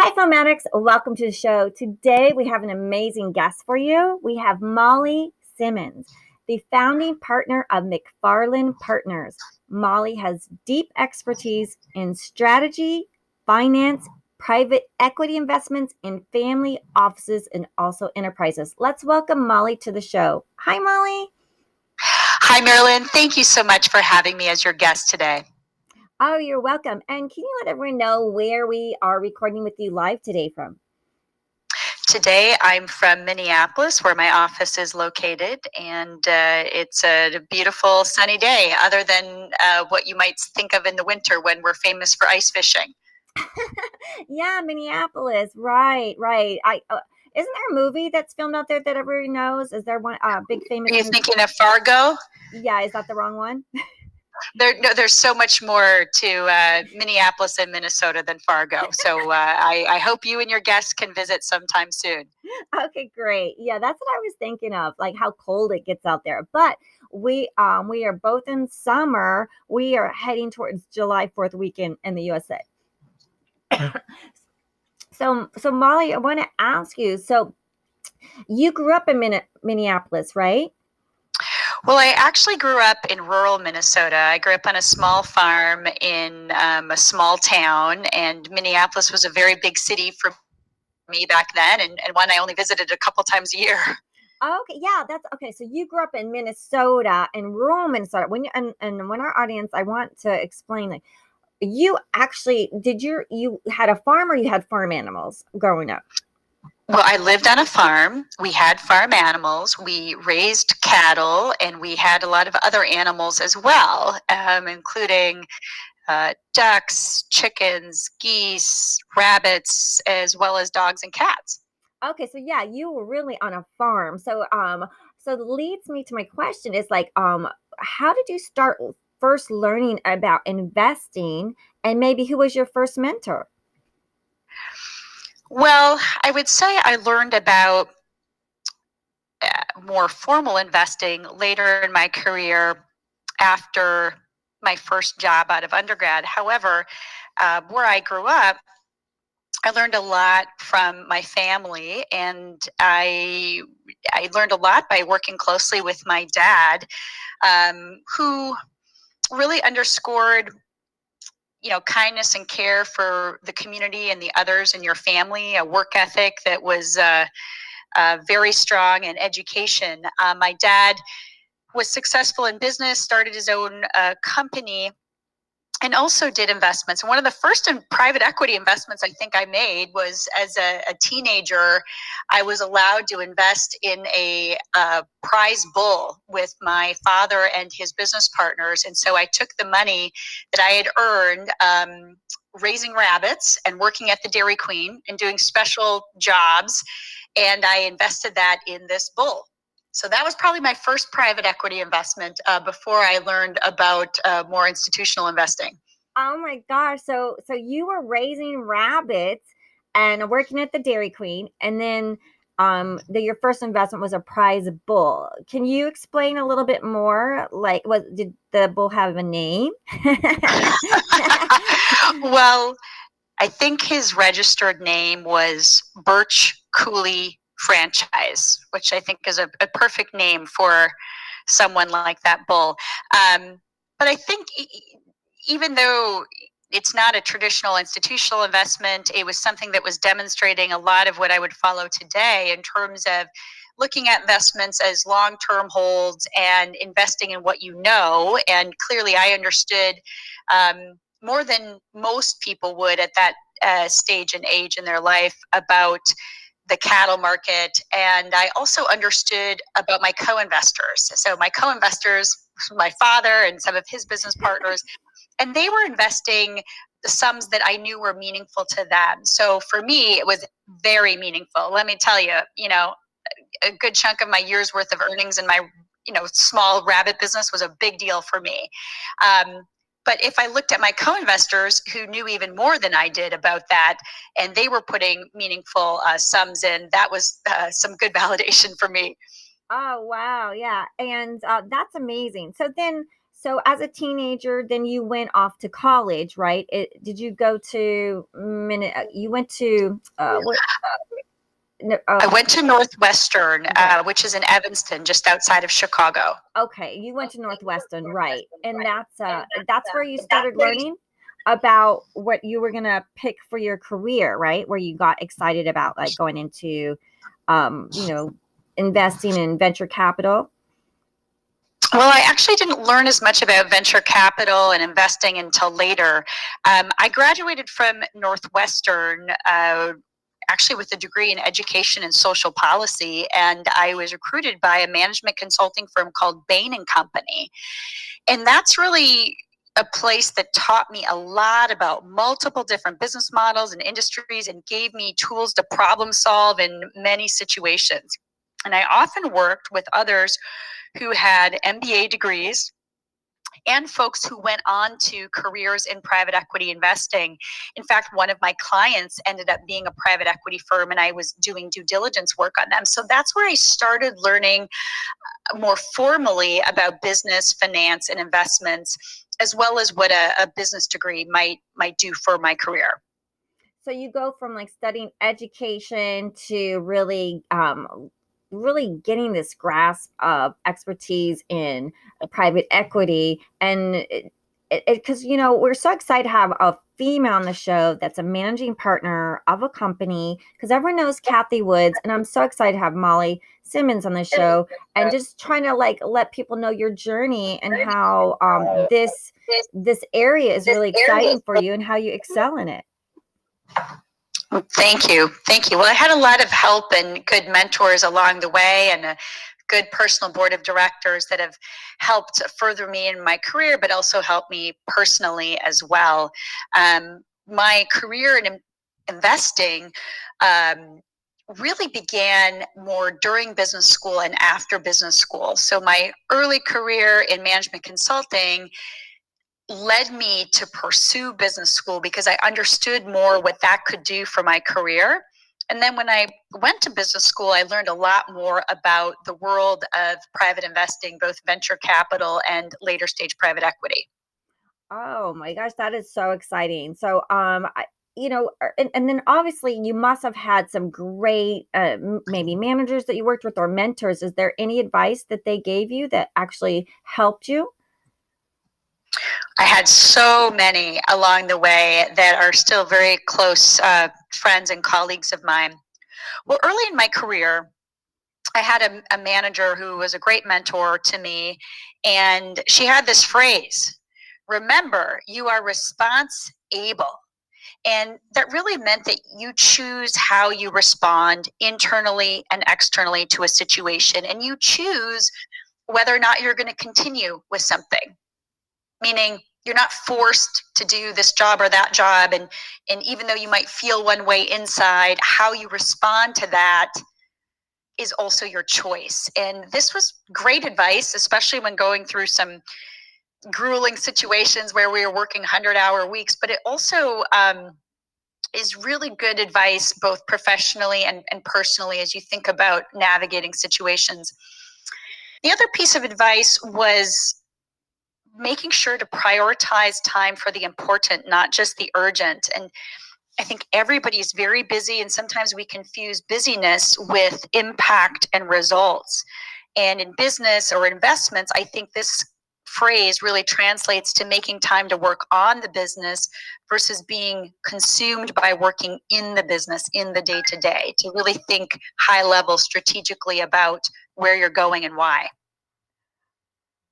Hi, Film Addicts. Welcome to the show. Today, we have an amazing guest for you. We have Mallie Simmons, the founding partner of McFarland Partners. Mallie has deep expertise in strategy, finance, private equity investments in family offices and also enterprises. Let's welcome Mallie to the show. Hi, Mallie. Hi, Marilyn. Thank you so much for having me as your guest today. Oh, you're welcome. And can you let everyone know where we are recording with you live today from? Today, I'm from Minneapolis, where my office is located, and it's a beautiful sunny day, other than what you might think of in the winter when we're famous for ice fishing. Yeah, Minneapolis. Right. Isn't there a movie that's filmed out there that everybody knows? Is there one big famous? Are you thinking of Fargo? Yeah, is that the wrong one? There's so much more to Minneapolis and Minnesota than Fargo. So I hope you and your guests can visit sometime soon. Okay, great. Yeah, that's what I was thinking of, like how cold it gets out there. But we are both in summer. We are heading towards July 4th weekend in the USA. So Molly, I want to ask you. So you grew up in Minneapolis, right? Well, I actually grew up in rural Minnesota. I grew up on a small farm in a small town, and Minneapolis was a very big city for me back then, and one I only visited a couple times a year. Okay, yeah, that's okay. So you grew up in Minnesota, in rural Minnesota. And when our audience, I want to explain, like, you actually you had a farm or you had farm animals growing up? Well, I lived on a farm. We had farm animals. We raised cattle, and we had a lot of other animals as well, including ducks, chickens, geese, rabbits, as well as dogs and cats. Okay, so yeah, you were really on a farm. So it leads me to my question is like, how did you start first learning about investing, and maybe who was your first mentor? Well, I would say I learned about more formal investing later in my career after my first job out of undergrad. However, where I grew up, I learned a lot from my family, and I learned a lot by working closely with my dad, who really underscored kindness and care for the community and the others in your family, a work ethic that was very strong, and education. My dad was successful in business, started his own company, and also did investments. One of the first private equity investments I think I made was as a teenager. I was allowed to invest in a prize bull with my father and his business partners. And so I took the money that I had earned raising rabbits and working at the Dairy Queen and doing special jobs, and I invested that in this bull. So that was probably my first private equity investment before I learned about more institutional investing. Oh my gosh. So you were raising rabbits and working at the Dairy Queen, and then your first investment was a prize bull. Can you explain a little bit more? Like, did the bull have a name? Well, I think his registered name was Birch Cooley Franchise, which I think is a perfect name for someone like that bull. But I think even though it's not a traditional institutional investment, it was something that was demonstrating a lot of what I would follow today in terms of looking at investments as long-term holds and investing in what you know. And clearly I understood more than most people would at that stage and age in their life about the cattle market. And I also understood about my co-investors. So my co-investors, my father and some of his business partners, and they were investing the sums that I knew were meaningful to them. So for me, it was very meaningful. Let me tell you, a good chunk of my year's worth of earnings in my, small rabbit business was a big deal for me. But if I looked at my co-investors who knew even more than I did about that, and they were putting meaningful sums in, that was some good validation for me. Oh, wow. Yeah. And that's amazing. So as a teenager, then you went off to college, right? Did you go to you went to what? No, I went to Northwestern, right. which is in Evanston, just outside of Chicago. Okay, you went to Northwestern, right? And that's where you started learning about what you were gonna pick for your career, right? Where you got excited about like going into, you know, investing in venture capital. Well, I actually didn't learn as much about venture capital and investing until later. I graduated from Northwestern actually with a degree in education and social policy, and I was recruited by a management consulting firm called Bain and Company. And that's really a place that taught me a lot about multiple different business models and industries and gave me tools to problem solve in many situations. And I often worked with others who had MBA degrees and folks who went on to careers in private equity investing. In fact, one of my clients ended up being a private equity firm, and I was doing due diligence work on them. So that's where I started learning more formally about business, finance, and investments, as well as what a business degree might do for my career. So you go from like studying education to really getting this grasp of expertise in private equity, and because you know we're so excited to have a female on the show that's a managing partner of a company, because everyone knows Kathy Woods, and I'm so excited to have Mallie Simmons on the show, and just trying to like let people know your journey and how this area is really exciting for you and how you excel in it. Thank you. Thank you. Well, I had a lot of help and good mentors along the way, and a good personal board of directors that have helped further me in my career, but also helped me personally as well. My career in investing really began more during business school and after business school. So my early career in management consulting led me to pursue business school because I understood more what that could do for my career. And then when I went to business school, I learned a lot more about the world of private investing, both venture capital and later stage private equity. Oh my gosh, that is so exciting. So, you know, and then obviously you must have had some great, maybe managers that you worked with or mentors. Is there any advice that they gave you that actually helped you? I had so many along the way that are still very close friends and colleagues of mine. Well, early in my career, I had a manager who was a great mentor to me, and she had this phrase: remember, you are response able. And that really meant that you choose how you respond internally and externally to a situation, and you choose whether or not you're going to continue with something. Meaning, you're not forced to do this job or that job, and even though you might feel one way inside, how you respond to that is also your choice. And this was great advice, especially when going through some grueling situations where we were working 100-hour weeks, but it also is really good advice both professionally and personally as you think about navigating situations. The other piece of advice was making sure to prioritize time for the important, not just the urgent. And I think everybody's very busy, and sometimes we confuse busyness with impact and results. And in business or investments, I think this phrase really translates to making time to work on the business versus being consumed by working in the business in the day to day, to really think high level strategically about where you're going and why.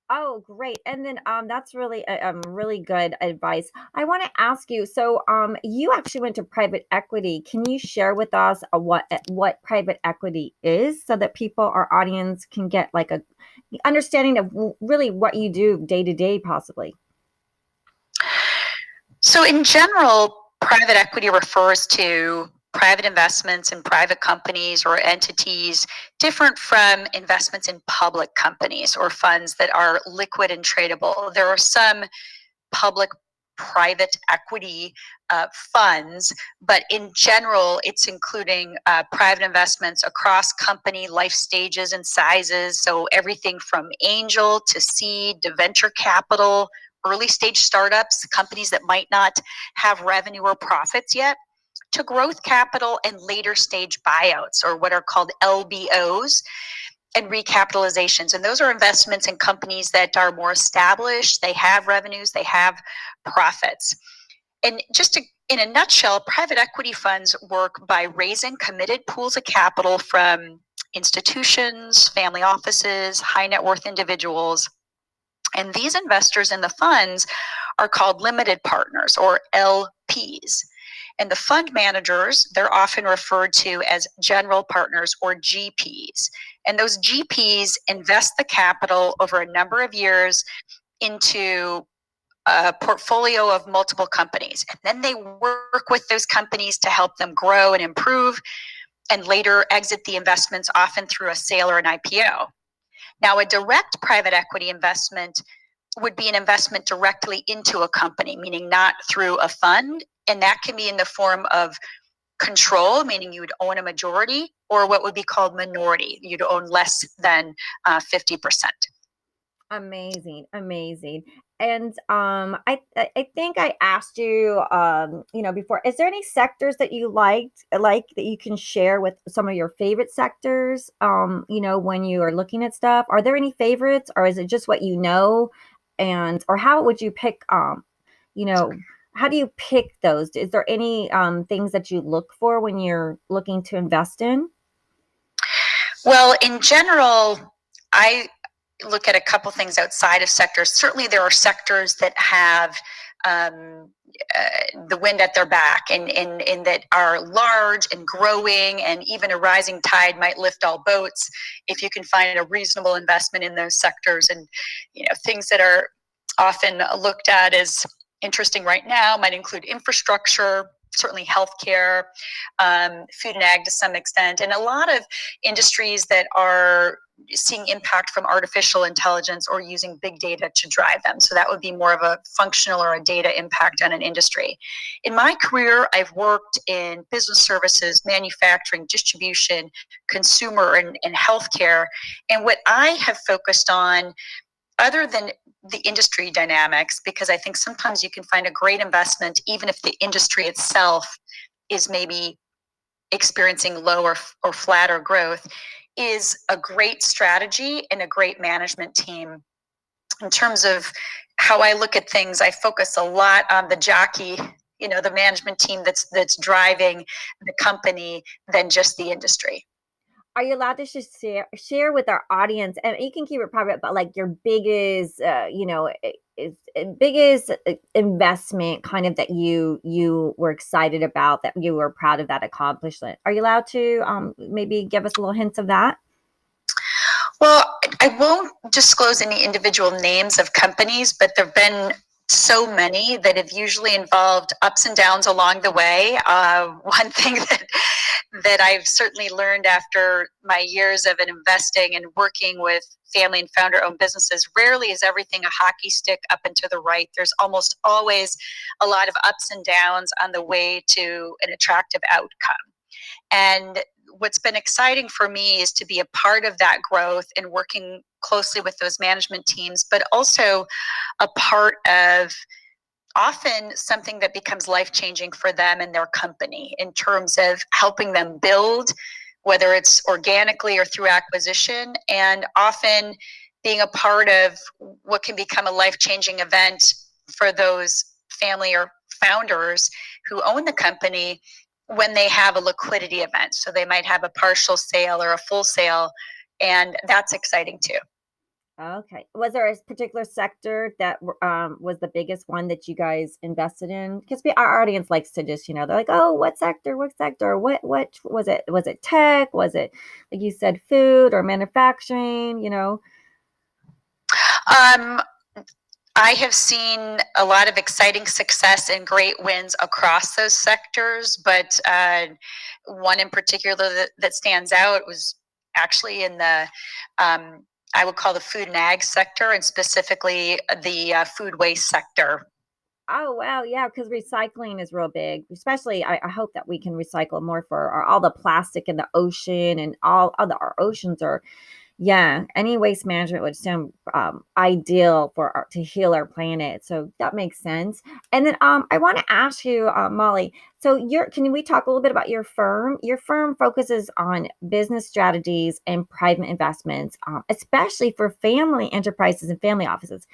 Oh, great. And then that's really really good advice. I want to ask you, so you actually went to private equity. Can you share with us what private equity is so that people, our audience, can get like a understanding of really what you do day to day possibly? So in general, private equity refers to private investments in private companies or entities different from investments in public companies or funds that are liquid and tradable. There are some public private equity funds, but in general, it's including private investments across company life stages and sizes. So everything from angel to seed to venture capital, early stage startups, companies that might not have revenue or profits yet, to growth capital and later stage buyouts, or what are called LBOs, and recapitalizations. And those are investments in companies that are more established, they have revenues, they have profits. And in a nutshell, private equity funds work by raising committed pools of capital from institutions, family offices, high net worth individuals. And these investors in the funds are called limited partners, or LPs. And the fund managers, they're often referred to as general partners, or GPs. And those GPs invest the capital over a number of years into a portfolio of multiple companies. And then they work with those companies to help them grow and improve, and later exit the investments, often through a sale or an IPO. Now, a direct private equity investment would be an investment directly into a company, meaning not through a fund. And that can be in the form of control, meaning you would own a majority, or what would be called minority. You'd own less than 50%. Amazing, amazing. And I think I asked you before, is there any sectors that you like that you can share with some of your favorite sectors when you are looking at stuff? Are there any favorites, or is it just what you know? And or how would you pick how do you pick those? Is there any things that you look for when you're looking to invest in? Well, in general, I look at a couple things outside of sectors. Certainly, there are sectors that have the wind at their back, and that are large and growing, and even a rising tide might lift all boats if you can find a reasonable investment in those sectors. And things that are often looked at as interesting right now might include infrastructure, certainly healthcare, food and ag to some extent, and a lot of industries that are seeing impact from artificial intelligence or using big data to drive them. So that would be more of a functional or a data impact on an industry. In my career, I've worked in business services, manufacturing, distribution, consumer, and healthcare. And what I have focused on, other than the industry dynamics, because I think sometimes you can find a great investment even if the industry itself is maybe experiencing low or flatter growth, is a great strategy and a great management team. In terms of how I look at things, I focus a lot on the jockey, the management team that's driving the company, than just the industry. Are you allowed to just share with our audience, and you can keep it private, but like your biggest biggest investment kind of that you were excited about, that you were proud of that accomplishment? Are you allowed to maybe give us a little hints of that? Well, I won't disclose any individual names of companies, but there have been so many that have usually involved ups and downs along the way. One thing that I've certainly learned after my years of investing and working with family and founder-owned businesses, rarely is everything a hockey stick up and to the right. There's almost always a lot of ups and downs on the way to an attractive outcome. And what's been exciting for me is to be a part of that growth and working closely with those management teams, but also a part of often something that becomes life-changing for them and their company, in terms of helping them build, whether it's organically or through acquisition, and often being a part of what can become a life-changing event for those family or founders who own the company when they have a liquidity event. So they might have a partial sale or a full sale, and that's exciting too. Okay. Was there a particular sector that was the biggest one that you guys invested in? Because our audience likes to just, they're like, oh, what sector? What sector? What was it? Was it tech? Was it, like you said, food or manufacturing? I have seen a lot of exciting success and great wins across those sectors, but one in particular that stands out was actually in the I would call the food and ag sector, and specifically the food waste sector. Oh, wow. Yeah, because recycling is real big. Especially, I hope that we can recycle more for all the plastic in the ocean and all the our oceans are. Yeah, any waste management would sound ideal for to heal our planet. So that makes sense. And then I want to ask you, Molly. So can we talk a little bit about your firm? Your firm focuses on business strategies and private investments, especially for family enterprises and family offices.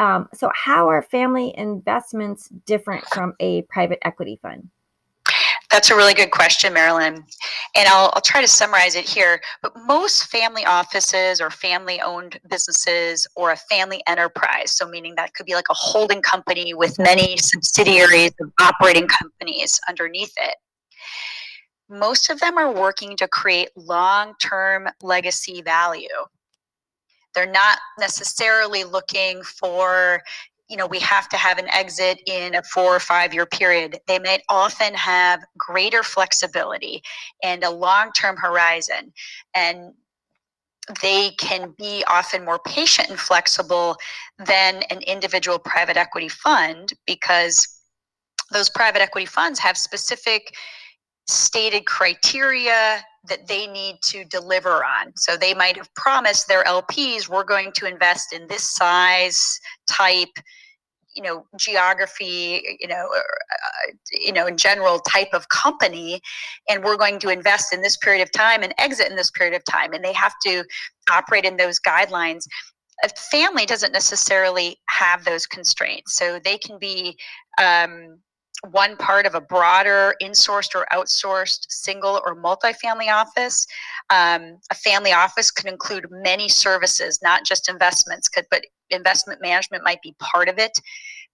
So how are family investments different from a private equity fund? That's a really good question, Marilyn. And I'll try to summarize it here. But most family offices or family owned businesses or a family enterprise, so meaning that could be like a holding company with many subsidiaries of operating companies underneath it, most of them are working to create long term legacy value. They're not necessarily looking for, we have to have an exit in a 4 or 5 year period. They might often have greater flexibility and a long term horizon. And they can be often more patient and flexible than an individual private equity fund, because those private equity funds have specific stated criteria that they need to deliver on. So they might have promised their LPs, we're going to invest in this size, type, geography, in general type of company, and we're going to invest in this period of time and exit in this period of time. And they have to operate in those guidelines. A family doesn't necessarily have those constraints. So they can be one part of a broader insourced or outsourced single or multifamily office. A family office could include many services, not just investments, but investment management might be part of it,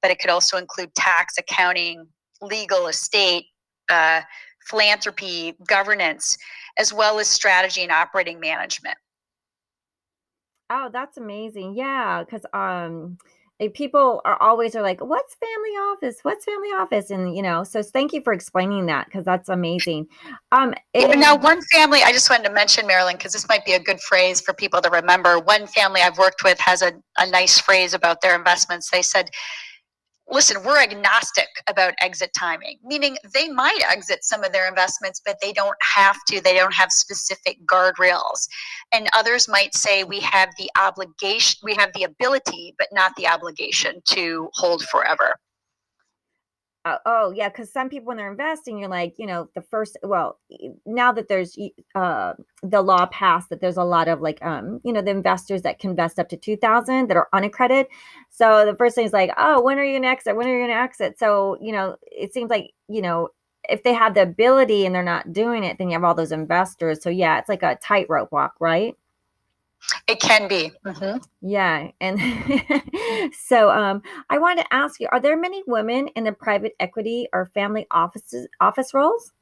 but it could also include tax, accounting, legal, estate, philanthropy, governance, as well as strategy and operating management. Oh, that's amazing. Yeah, because people are like, "What's family office? What's family office?" And so thank you for explaining that because that's amazing. Now, one family I just wanted to mention, Marilyn, because this might be a good phrase for people to remember. One family I've worked with has a nice phrase about their investments. They said, listen, we're agnostic about exit timing, meaning they might exit some of their investments, but they don't have to. They don't have specific guardrails. And others might say we have the obligation, we have the ability, but not the obligation to hold forever. Oh, yeah, because some people when they're investing, you're like, now that there's the law passed that there's a lot of like the investors that can invest up to 2,000 that are unaccredited. So the first thing is like, oh, when are you gonna exit? When are you gonna exit? So it seems like if they have the ability and they're not doing it, then you have all those investors. So yeah, it's like a tightrope walk, right? It can be. Mm-hmm. Yeah. And so I wanted to ask you, are there many women in the private equity or family office roles?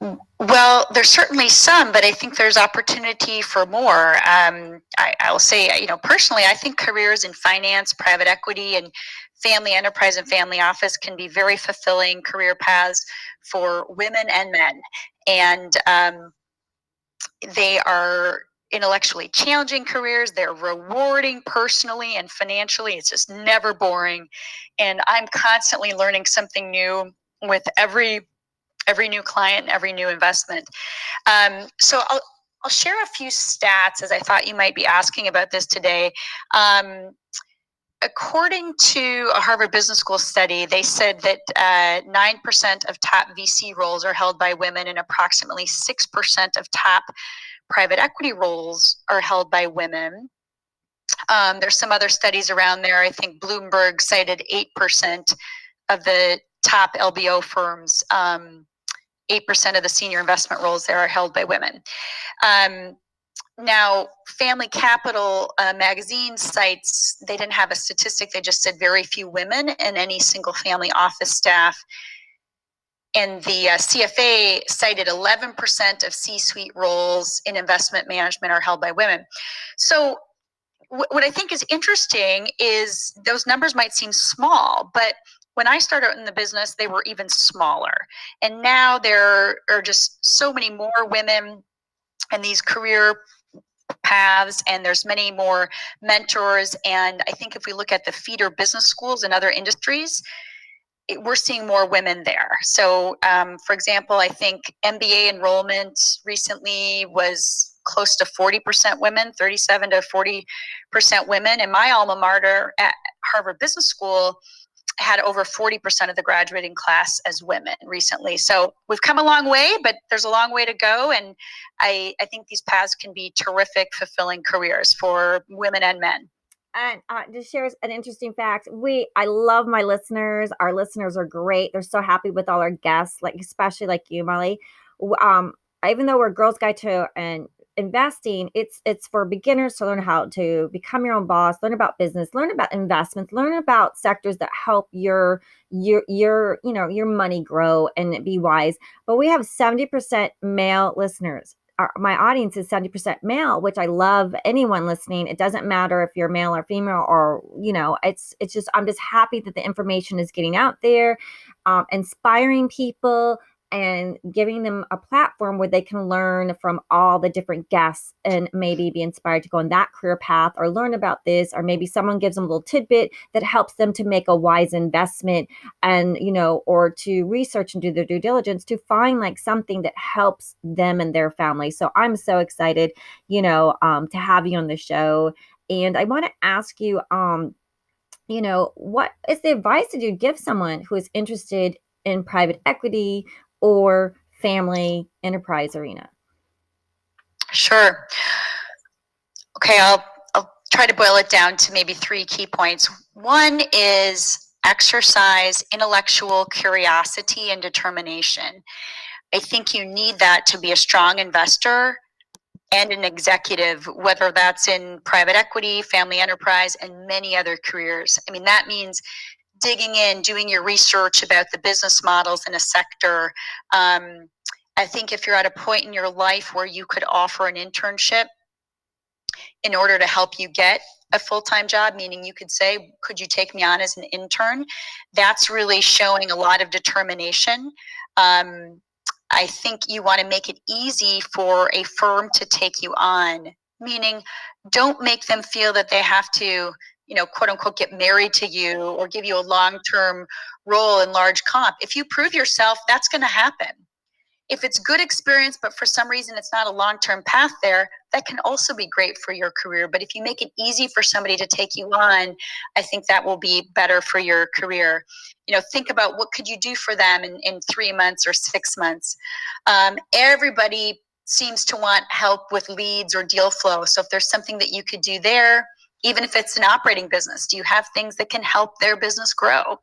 Well, there's certainly some, but I think there's opportunity for more. I'll say, personally, I think careers in finance, private equity, and family enterprise and family office can be very fulfilling career paths for women and men. And they are intellectually challenging careers. They're rewarding personally and financially. It's just never boring. And I'm constantly learning something new with every new client and every new investment. So I'll share a few stats, as I thought you might be asking about this today. According to a Harvard Business School study, they said that 9% of top VC roles are held by women, and approximately 6% of top private equity roles are held by women. There's some other studies around there. I think Bloomberg cited 8% of the top LBO firms. 8% of the senior investment roles there are held by women. Now, Family Capital magazine cites, they didn't have a statistic, they just said very few women in any single family office staff. And the CFA cited 11% of C-suite roles in investment management are held by women. So what I think is interesting is those numbers might seem small, but when I started in the business, they were even smaller. And now there are just so many more women in these career paths, and there's many more mentors. And I think if we look at the feeder business schools and other industries, we're seeing more women there. So, for example, I think MBA enrollment recently was close to 40% women, 37 to 40% women. And my alma mater at Harvard Business School had over 40% of the graduating class as women recently. So we've come a long way, but there's a long way to go. And I think these paths can be terrific, fulfilling careers for women and men. And just shares an interesting fact. I love my listeners. Our listeners are great. They're so happy with all our guests, like especially like you, Mallie. Even though we're Girls Guide to and investing, it's for beginners to learn how to become your own boss, learn about business, learn about investments, learn about sectors that help your money grow and be wise. But we have 70% male listeners. My audience is 70% male, which I love. Anyone listening, it doesn't matter if you're male or female, or it's just, I'm just happy that the information is getting out there, inspiring people and giving them a platform where they can learn from all the different guests and maybe be inspired to go on that career path or learn about this, or maybe someone gives them a little tidbit that helps them to make a wise investment and, or to research and do their due diligence to find like something that helps them and their family. So I'm so excited, to have you on the show. And I want to ask you, what is the advice that you give someone who is interested in private equity or family enterprise arena? Sure. Okay, I'll try to boil it down to maybe 3 key points. One is exercise intellectual curiosity and determination. I think you need that to be a strong investor and an executive, whether that's in private equity, family enterprise, and many other careers. I mean, that means digging in, doing your research about the business models in a sector. I think if you're at a point in your life where you could offer an internship in order to help you get a full-time job, meaning you could say, could you take me on as an intern? That's really showing a lot of determination. I think you want to make it easy for a firm to take you on, meaning don't make them feel that they have to, quote unquote, get married to you or give you a long-term role in large comp. If you prove yourself, that's going to happen. If it's good experience, but for some reason it's not a long-term path there, that can also be great for your career. But if you make it easy for somebody to take you on, I think that will be better for your career. Think about what could you do for them in 3 months or 6 months. Everybody seems to want help with leads or deal flow. So if there's something that you could do there, even if it's an operating business, do you have things that can help their business grow?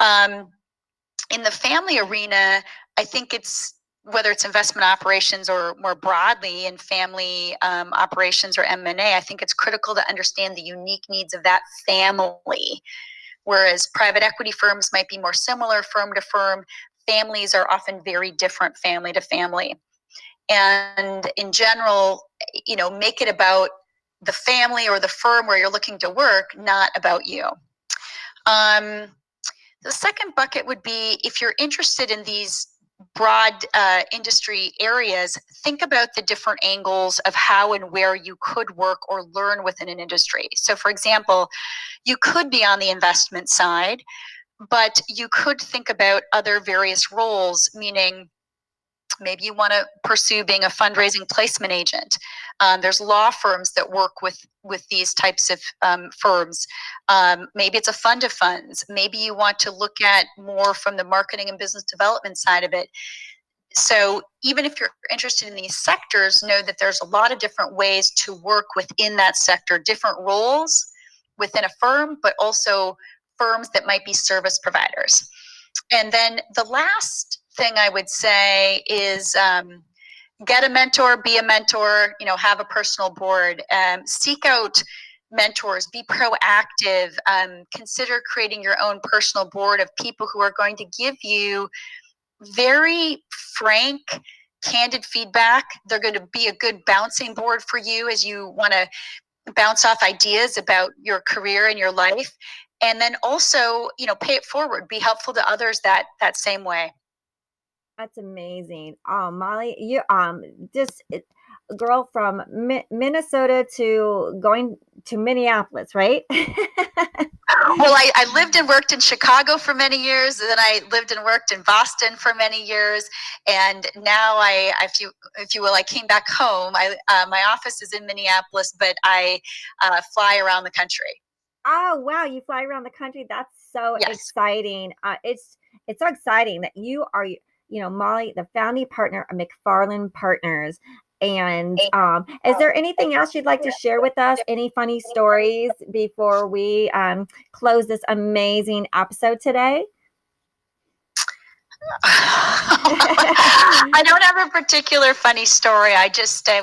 In the family arena, I think it's, whether it's investment operations or more broadly in family operations or M&A, I think it's critical to understand the unique needs of that family. Whereas private equity firms might be more similar firm to firm, families are often very different family to family. And in general, make it about the family or the firm where you're looking to work, not about you. The second bucket would be, if you're interested in these broad industry areas, think about the different angles of how and where you could work or learn within an industry. So for example, you could be on the investment side, but you could think about other various roles, meaning maybe you want to pursue being a fundraising placement agent. There's law firms that work with these types of firms. Maybe it's a fund of funds. Maybe you want to look at more from the marketing and business development side of it. So even if you're interested in these sectors, know that there's a lot of different ways to work within that sector, different roles within a firm, but also firms that might be service providers. And then the last thing I would say is get a mentor, be a mentor, have a personal board, seek out mentors, be proactive, consider creating your own personal board of people who are going to give you very frank, candid feedback. They're going to be a good bouncing board for you as you want to bounce off ideas about your career and your life. And then also, pay it forward, be helpful to others that same way. That's amazing. Mallie, girl from Minnesota to going to Minneapolis, right? Well, I lived and worked in Chicago for many years, and then I lived and worked in Boston for many years, and now if you will, I came back home. My office is in Minneapolis, but I fly around the country. Oh wow, you fly around the country. That's so Yes. exciting. It's so exciting that you are, Molly, the founding partner of McFarland Partners. And is there anything else you'd like to share with us? Any funny stories before we close this amazing episode today? I don't have a particular funny story. I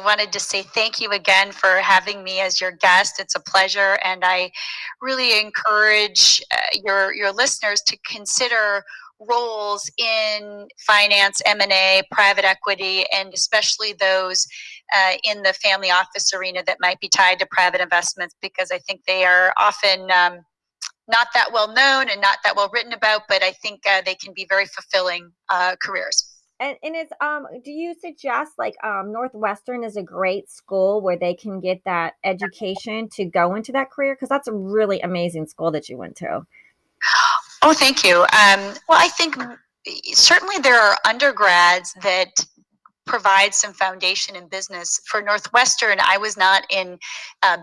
wanted to say thank you again for having me as your guest. It's a pleasure, and I really encourage your listeners to consider roles in finance, M&A, private equity, and especially those in the family office arena that might be tied to private investments, because I think they are often not that well known and not that well written about, but I think they can be very fulfilling careers. And it's do you suggest like Northwestern is a great school where they can get that education to go into that career? Because that's a really amazing school that you went to. Oh, thank you. Well, I think certainly there are undergrads that provide some foundation in business. For Northwestern, I was not in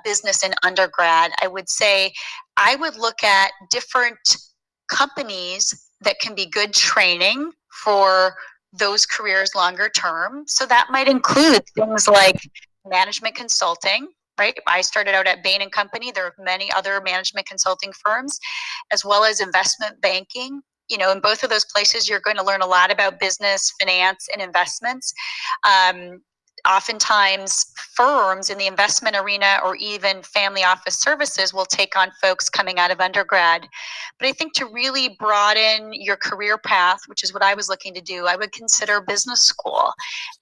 business in undergrad. I would say I would look at different companies that can be good training for those careers longer term. So that might include things like management consulting. Right. I started out at Bain and Company. There are many other management consulting firms, as well as investment banking. In both of those places, you're going to learn a lot about business, finance, and investments. Oftentimes, firms in the investment arena or even family office services will take on folks coming out of undergrad. But I think to really broaden your career path, which is what I was looking to do, I would consider business school.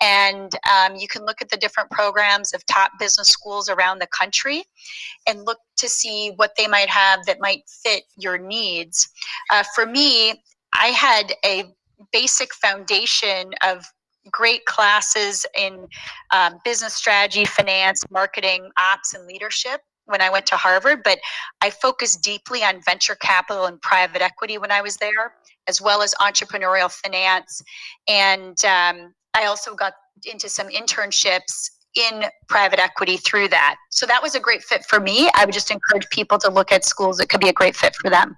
And you can look at the different programs of top business schools around the country and look to see what they might have that might fit your needs. For me, I had a basic foundation of great classes in business strategy, finance, marketing, ops, and leadership when I went to Harvard, but I focused deeply on venture capital and private equity when I was there, as well as entrepreneurial finance. And I also got into some internships in private equity through that. So that was a great fit for me. I would just encourage people to look at schools that could be a great fit for them.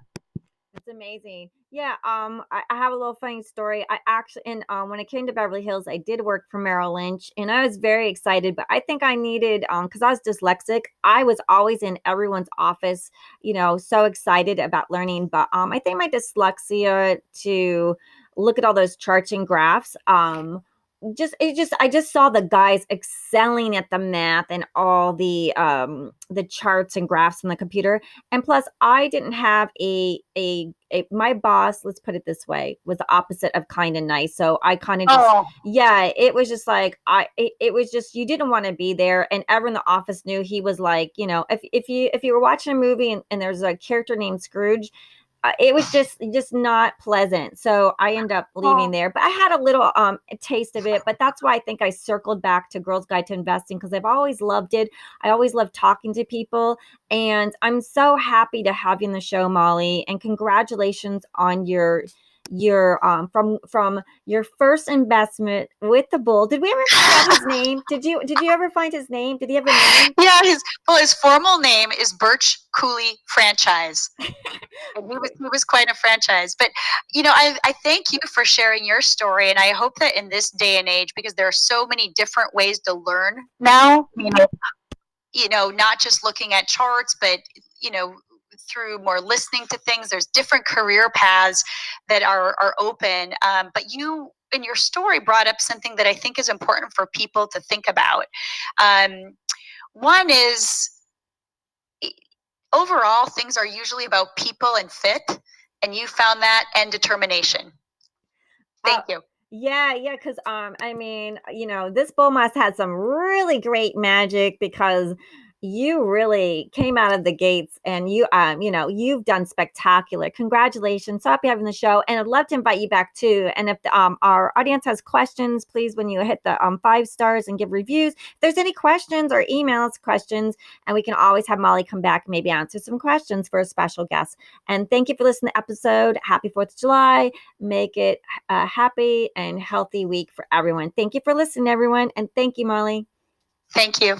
That's amazing. Yeah, I have a little funny story. I actually, and when I came to Beverly Hills, I did work for Merrill Lynch, and I was very excited. But I think I needed, because I was dyslexic, I was always in everyone's office, so excited about learning. But I think my dyslexia to look at all those charts and graphs, I just saw the guys excelling at the math and all the charts and graphs on the computer. And plus I didn't have a my boss, let's put it this way, was the opposite of kind and nice. So I kind of just yeah, it was just like it was just, you didn't want to be there. And everyone in the office knew he was like, if you were watching a movie and there's a character named Scrooge, it was just not pleasant. So I ended up leaving there. But I had a little taste of it. But that's why I think I circled back to Girls Guide to Investing, because I've always loved it. I always loved talking to people. And I'm so happy to have you on the show, Molly. And congratulations on your from your first investment with the bull. Did we ever find out his name? Did you ever find his name? Did he have a name? Yeah, his formal name is Birch Cooley Franchise. And he was quite a franchise. But I thank you for sharing your story, and I hope that in this day and age, because there are so many different ways to learn now, not just looking at charts, but through more listening to things. There's different career paths that are open. But you, in your story, brought up something that I think is important for people to think about. One is, overall, things are usually about people and fit, and you found that, and determination. Thank you. Yeah, because I mean, this bull must had some really great magic, because you really came out of the gates, and you've done spectacular. Congratulations. So happy having the show. And I'd love to invite you back too. And if our audience has questions, please, when you hit the 5 stars and give reviews, if there's any questions, or email us questions, and we can always have Molly come back and maybe answer some questions for a special guest. And thank you for listening to the episode. Happy 4th of July. Make it a happy and healthy week for everyone. Thank you for listening, everyone. And thank you, Molly. Thank you.